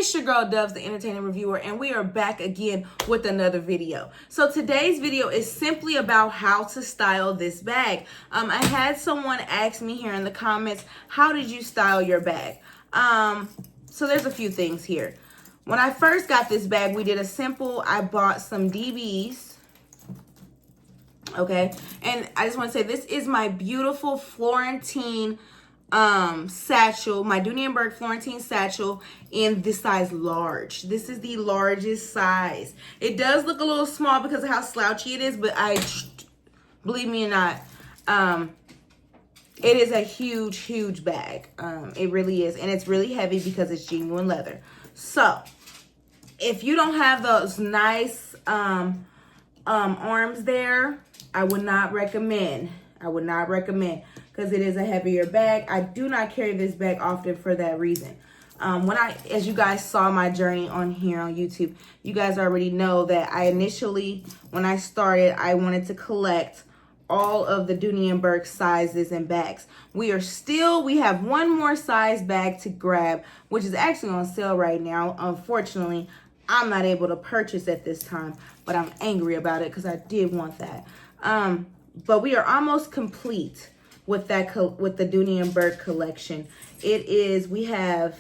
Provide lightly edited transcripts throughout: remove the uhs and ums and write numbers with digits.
It's your girl Doves, the entertaining reviewer, and we are back again with another video. So today's video is simply about how to style this bag. I had someone ask me here in the comments, how did you style your bag? So there's a few things here. When I first got this bag, we did a simple, I bought some DBs. Okay, and I just want to say this is my beautiful Florentine satchel, my Dooney and Bourke Florentine satchel in the size large. This is the largest size. It does look a little small because of how slouchy it is, but believe me or not, it is a huge bag. It really is, and it's really heavy because it's genuine leather. So if you don't have those nice arms there, I would not recommend. Because it is a heavier bag. I do not carry this bag often for that reason. As you guys saw my journey on here on YouTube, you guys already know that I initially, when I started, I wanted to collect all of the Dooney and Bourke sizes and bags. We have one more size bag to grab, which is actually on sale right now. Unfortunately, I'm not able to purchase at this time, but I'm angry about it because I did want that. But we are almost complete with the Dooney and Bourke collection. We have,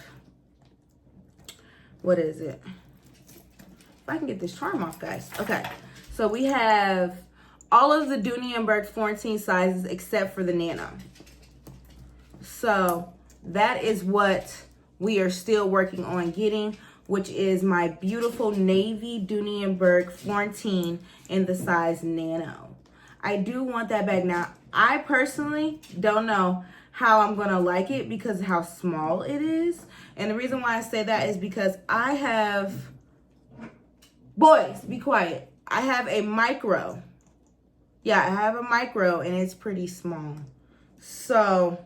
what is it? If I can get this charm off, guys. Okay, so we have all of the Dooney and Bourke Florentine sizes except for the Nano. So that is what we are still working on getting, which is my beautiful navy Dooney and Bourke Florentine in the size Nano. I do want that bag. Now, I personally don't know how I'm going to like it because of how small it is. And the reason why I say that is because I have, boys, be quiet. I have a micro. Yeah, I have a micro and it's pretty small. So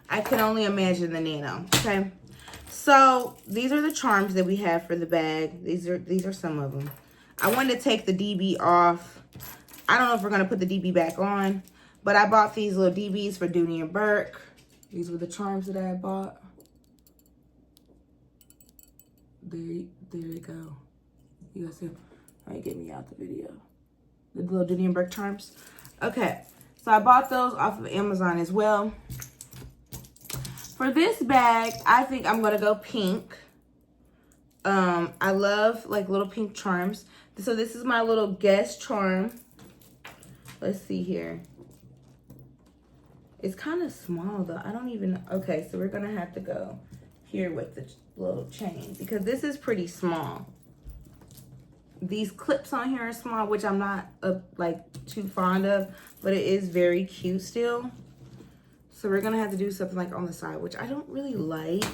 I can only imagine the Nano, okay? So these are the charms that we have for the bag. These are some of them. I wanted to take the DB off. I don't know if we're going to put the DB back on, but I bought these little DBs for Dooney and Bourke. These were the charms that I had bought. There you go. You guys see? All right, get me out the video. The little Dooney and Bourke charms. Okay, so I bought those off of Amazon as well. For this bag, I think I'm going to go pink. I love like little pink charms. So this is my little guest charm. Let's see here. It's kind of small though. I don't even, okay, so we're gonna have to go here with the little chain because this is pretty small. These clips on here are small, which I'm not like too fond of, but it is very cute still. So we're gonna have to do something like on the side, which I don't really like,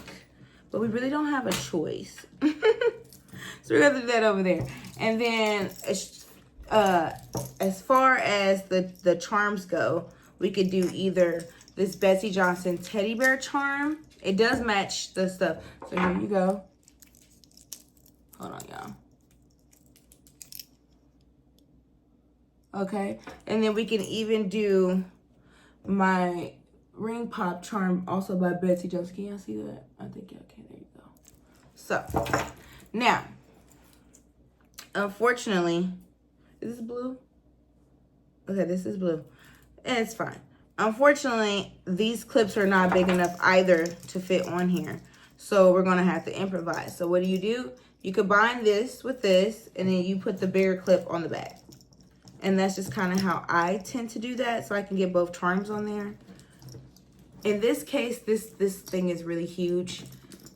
but we really don't have a choice. So we're gonna do that over there. And then as far as the charms go, we could do either this Betsy Johnson teddy bear charm. It does match the stuff. So here you go. Hold on, y'all. Okay, and then we can even do my ring pop charm, also by Betsy Johnson. Can y'all see that? I think y'all can. There you go. So now, unfortunately, is this blue? Okay, this is blue. And it's fine. Unfortunately, these clips are not big enough either to fit on here. So we're going to have to improvise. So what do? You combine this with this, and then you put the bigger clip on the back. And that's just kind of how I tend to do that, so I can get both charms on there. In this case, this thing is really huge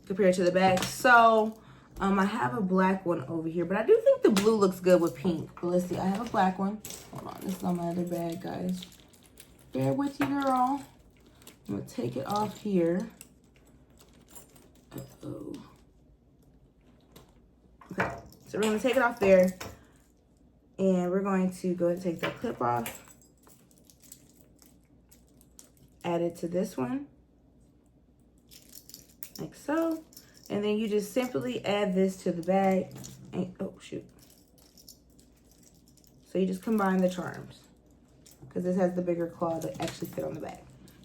compared to the back. So I have a black one over here, but I do think the blue looks good with pink. But let's see, I have a black one. Hold on, this is on my other bag, guys. Bear with you, girl. I'm gonna take it off here. Uh-oh. Okay, so we're gonna take it off there. And we're going to go ahead and take that clip off. Add it to this one. Like so. And then you just simply add this to the bag. And, oh, shoot. So you just combine the charms. Because this has the bigger claw that actually fit on the back.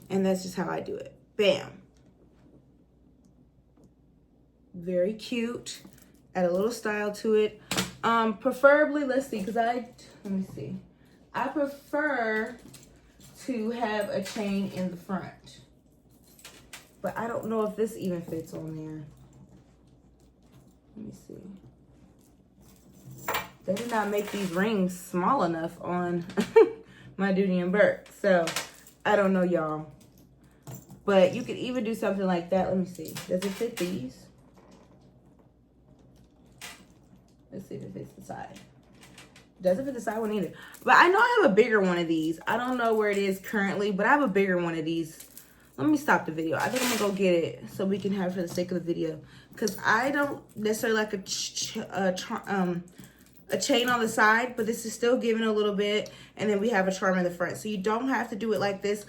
And that's just how I do it. Bam. Very cute. Add a little style to it. Preferably, let's see, because let me see. I prefer to have a chain in the front. But I don't know if this even fits on there. Let me see. They did not make these rings small enough on my Dooney and Bourke. So, I don't know, y'all. But you could even do something like that. Let me see. Does it fit these? Let's see if it fits the side. Doesn't fit the side one either. But I know I have a bigger one of these. I don't know where it is currently, but I have a bigger one of these. Let me stop the video. I think I'm going to go get it so we can have it for the sake of the video. Because I don't necessarily like a chain on the side, but this is still giving a little bit. And then we have a charm in the front. So you don't have to do it like this,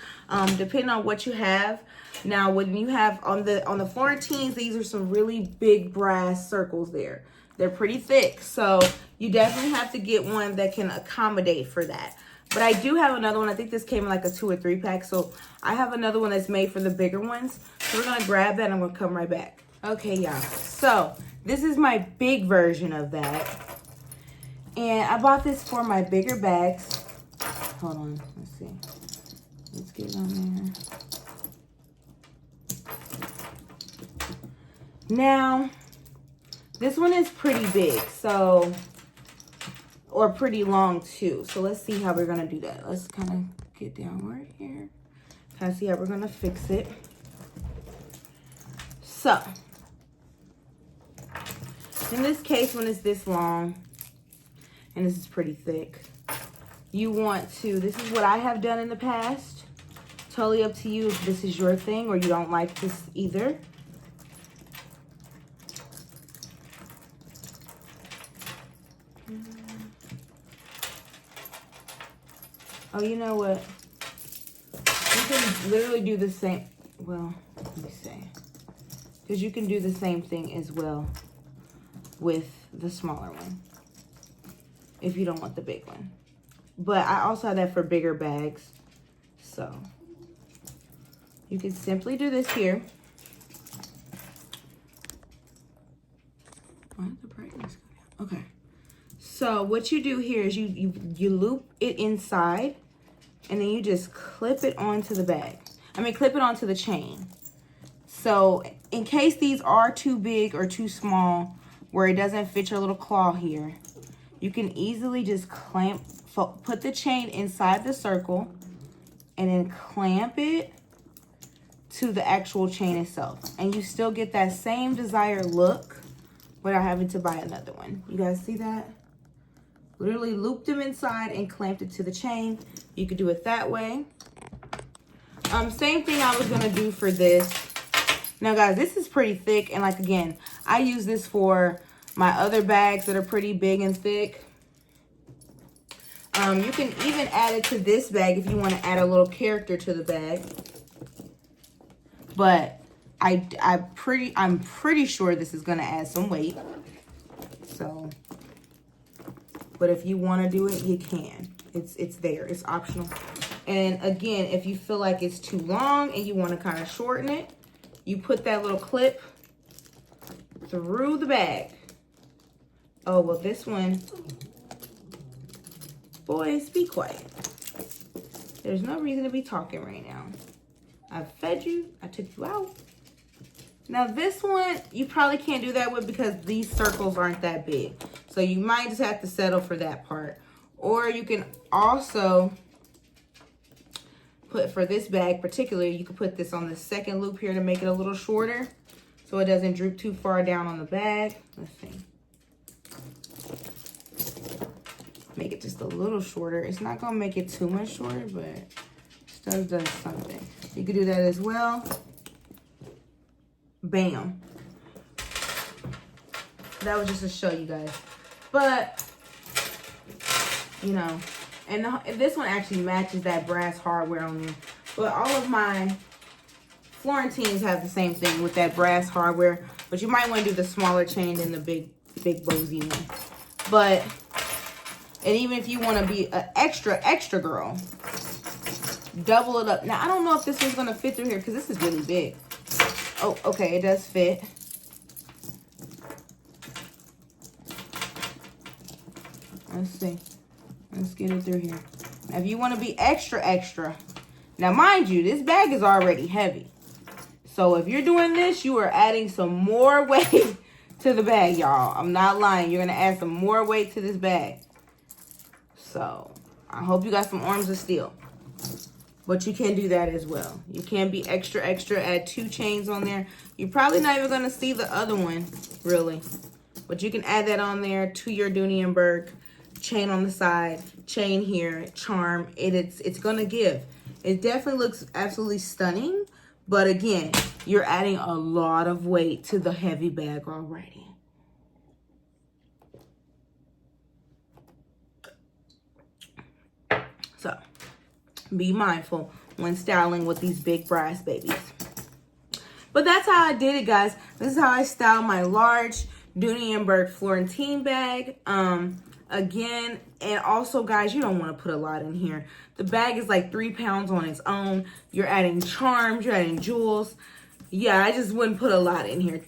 depending on what you have. Now, when you have on the Florentines, these are some really big brass circles there. They're pretty thick, so you definitely have to get one that can accommodate for that. But I do have another one. I think this came in like a 2 or 3 pack. So I have another one that's made for the bigger ones. So we're going to grab that and I'm going to come right back. Okay, y'all. So this is my big version of that. And I bought this for my bigger bags. Hold on. Let's see. Let's get it on there. Now, this one is pretty big. So... or pretty long too. So let's see how we're gonna do that. Let's kind of get downward here. Kind of see how we're gonna fix it. So, in this case, when it's this long, and this is pretty thick, you want to, this is what I have done in the past. Totally up to you if this is your thing or you don't like this either. Oh, you know what? You can literally do the same. Well, let me see. Because you can do the same thing as well with the smaller one. If you don't want the big one. But I also have that for bigger bags. So, you can simply do this here. Why did the brightness go down? Okay. So, what you do here is you loop it inside. And then you just clip it onto the bag. Clip it onto the chain. So, in case these are too big or too small, where it doesn't fit your little claw here, you can easily just put the chain inside the circle, and then clamp it to the actual chain itself. And you still get that same desired look without having to buy another one. You guys see that? Literally looped them inside and clamped it to the chain. You could do it that way. Same thing I was gonna do for this. Now guys, this is pretty thick, and like again, I use this for my other bags that are pretty big and thick. You can even add it to this bag if you want to add a little character to the bag. But I'm pretty sure this is gonna add some weight. So. But if you want to do it, you can. It's there. It's optional. And again, if you feel like it's too long and you want to kind of shorten it, you put that little clip through the bag. Oh, well, this one, boys, be quiet. There's no reason to be talking right now. I fed you. I took you out. Now, this one, you probably can't do that with because these circles aren't that big. So you might just have to settle for that part. Or you can also put, for this bag particularly, you can put this on the second loop here to make it a little shorter. So it doesn't droop too far down on the bag. Let's see. Make it just a little shorter. It's not going to make it too much shorter, but it still does something. You can do that as well. Bam. That was just to show you guys. But, you know, and this one actually matches that brass hardware on there. But all of my Florentines have the same thing with that brass hardware. But you might want to do the smaller chain than the big bowsy one. But, and even if you want to be an extra girl, double it up. Now, I don't know if this one's going to fit through here because this is really big. Oh, okay, it does fit. Let's see. Let's get it through here. Now, if you want to be extra, extra. Now, mind you, this bag is already heavy. So, if you're doing this, you are adding some more weight to the bag, y'all. I'm not lying. You're going to add some more weight to this bag. So, I hope you got some arms of steel. But you can do that as well. You can be extra, extra. Add 2 chains on there. You're probably not even going to see the other one, really. But you can add that on there to your Dooney and Bourke. Chain on the side. Chain here. Charm. It's going to give. It definitely looks absolutely stunning. But again, you're adding a lot of weight to the heavy bag already. So, be mindful when styling with these big brass babies. But that's how I did it, guys. This is how I styled my large Dooney and Bourke Florentine bag. Again, and also, guys, you don't want to put a lot in here. The bag is like 3 pounds on its own. You're adding charms. You're adding jewels. Yeah, I just wouldn't put a lot in here.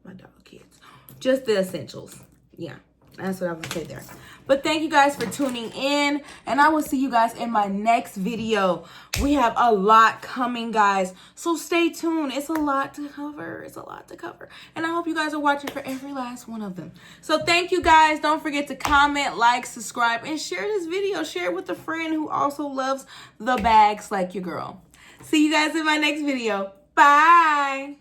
My dog kids. Just the essentials. Yeah, that's what I would say there. But thank you guys for tuning in, and I will see you guys in my next video. We have a lot coming, guys, so stay tuned. It's a lot to cover. It's a lot to cover, and I hope you guys are watching for every last one of them. So thank you, guys. Don't forget to comment, like, subscribe, and share this video. Share it with a friend who also loves the bags like your girl. See you guys in my next video. Bye.